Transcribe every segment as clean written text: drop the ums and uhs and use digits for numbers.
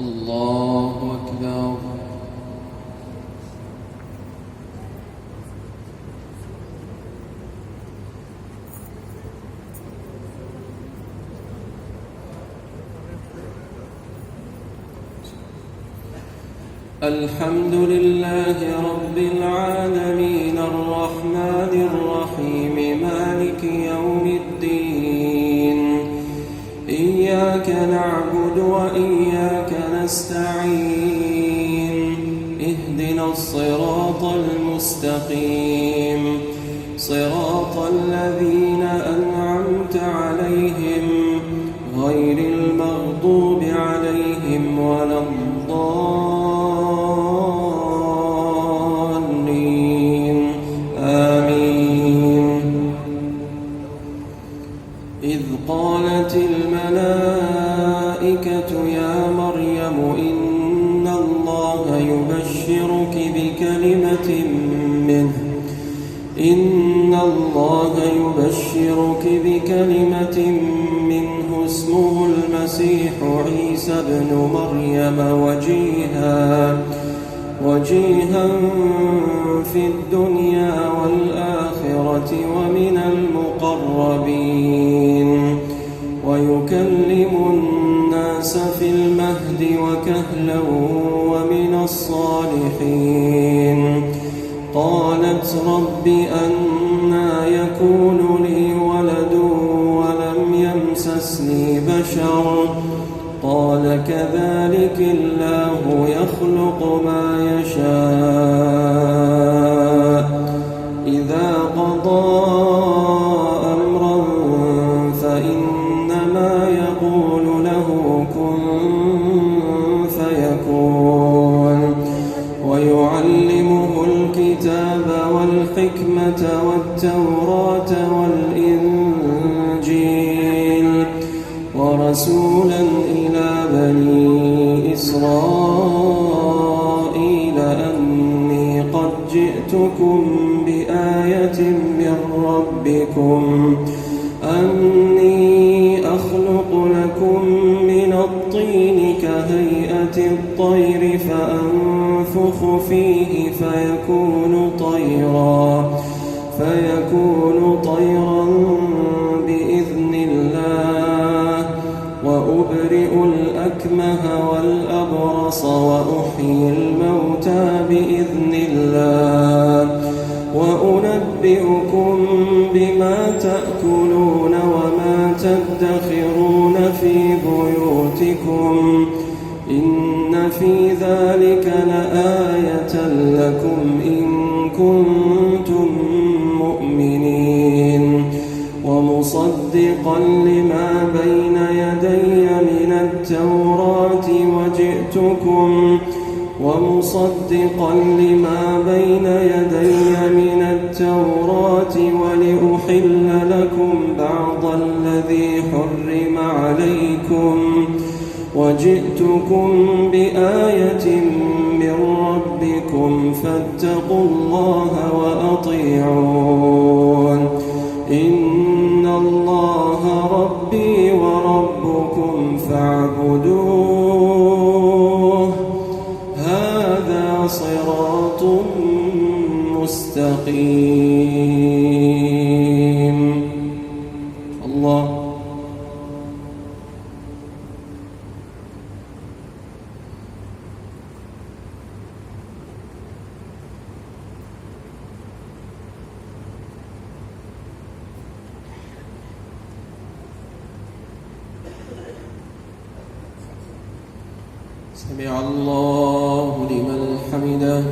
الله أكبر. الحمد لله رب العالمين الرحمن الرحيم مالك يوم الدين. إياك نعبد وإياك نستعين. اهدنا الصراط المستقيم صراط الذين أنعمت عليهم غير المغضوب عليهم ولا الضالين. آمين. إذ قالت الملائكة يا مريم إن الله يبشرك بكلمة منه اسمه المسيح عيسى ابن مريم وجيها في الدنيا والآخرة ومن المقربين ويكلم الناس في المهد وكهلا ومن الصالحين. قالت رب أنى يكون لي ولد ولم يمسسني بشر قال كذلك الله يخلق ما يشاء إذا قضى أمرا فإنما يقول له كن فيكون. ويعلمه الكتاب والحكمة والتوراة والإنجيل ورسولا إلى بني إسرائيل أني قد جئتكم بآية من ربكم أني أخلق لكم من الطين كهيئة الطير فأنفخ فيه فيكون طيرا بإذن الله وأبرئ الأكمه والأبرص وأحيي الموتى بإذن الله وأنبئكم بما تأكلون وما تدخرون في بيوتكم إن في ذلك لآية لكم إن كنتم مؤمنين. ومصدقا لما بين يدي من التوراة ولأحل لكم بعض الذي حرم عليكم وجئتكم بآية من ربكم فاتقوا الله وأطيعون. إن الله ربي وربكم فاعبدوه هذا صراط مستقيم. الله سمع الله لمن حمده.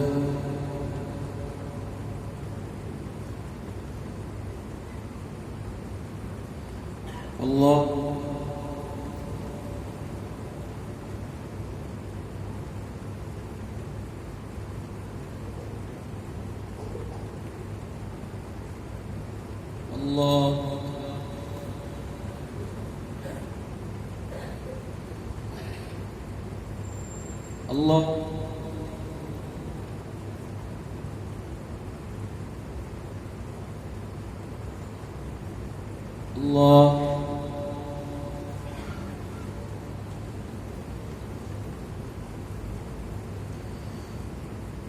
الله الله الله الله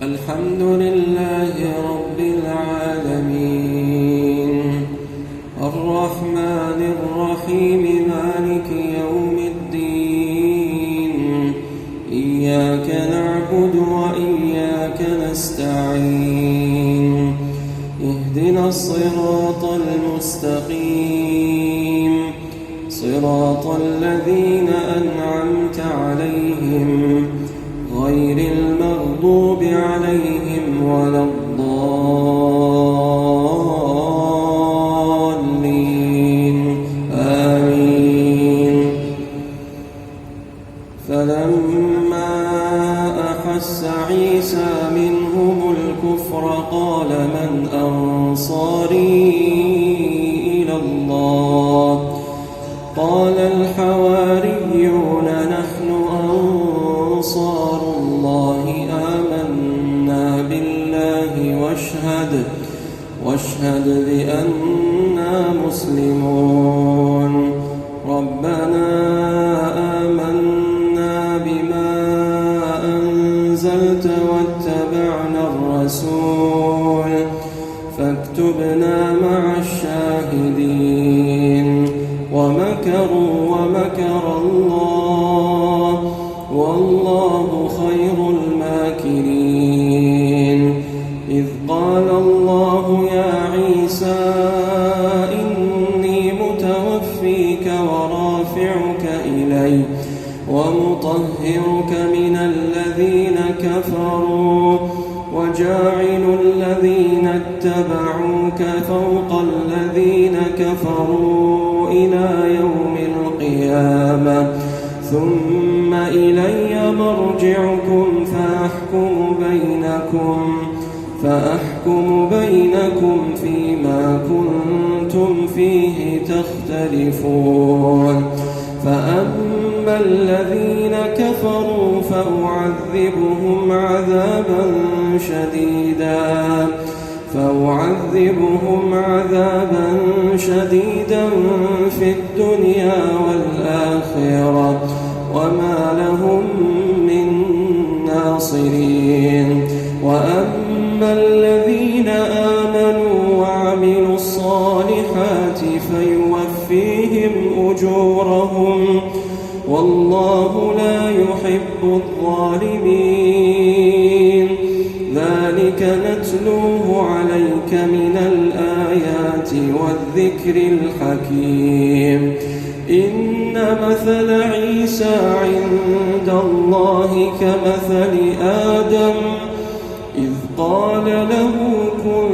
الحمد لله رب العالمين الرحمن الرحيم مالك يوم الدين إياك نعبد وإياك نستعين اهدنا الصراط المستقيم صراط الذين أنعمت عليهم غير المغضوب عليهم ولا الضالين آمين. فلما أحس عيسى منهم الكفر قال من أنصاري إلى الله قال الحواريون نحن أنصار الله آمنا بالله واشهد بأننا مسلمون. ربنا آمنا بما أنزلت واتبعنا الرسول فاكتبنا مع الشاهدين. ومكروا ومكر الله والله خير الماكرين. إذ قال الله يا عيسى إني متوفيك ورافعك إلي ومطهرك من الذين كفروا وجاعل الذين اتبعوك فوق الذين كفروا إلى يوم القيامة ثم إلي مرجعكم فأحكم بينكم فيما كنتم فيه تختلفون. فأما الذين كفروا فأعذبهم عذابا شديدا في الدنيا والآخرة وما لهم من ناصرين. وأما الذين آمنوا وعملوا الصالحات فيوفيهم أجورهم والله لا يحب الظالمين. ذلك نتلوه عليك من الآيات والذكر الحكيم. إن مثل عيسى عند الله كمثل آدم إذ قال له كن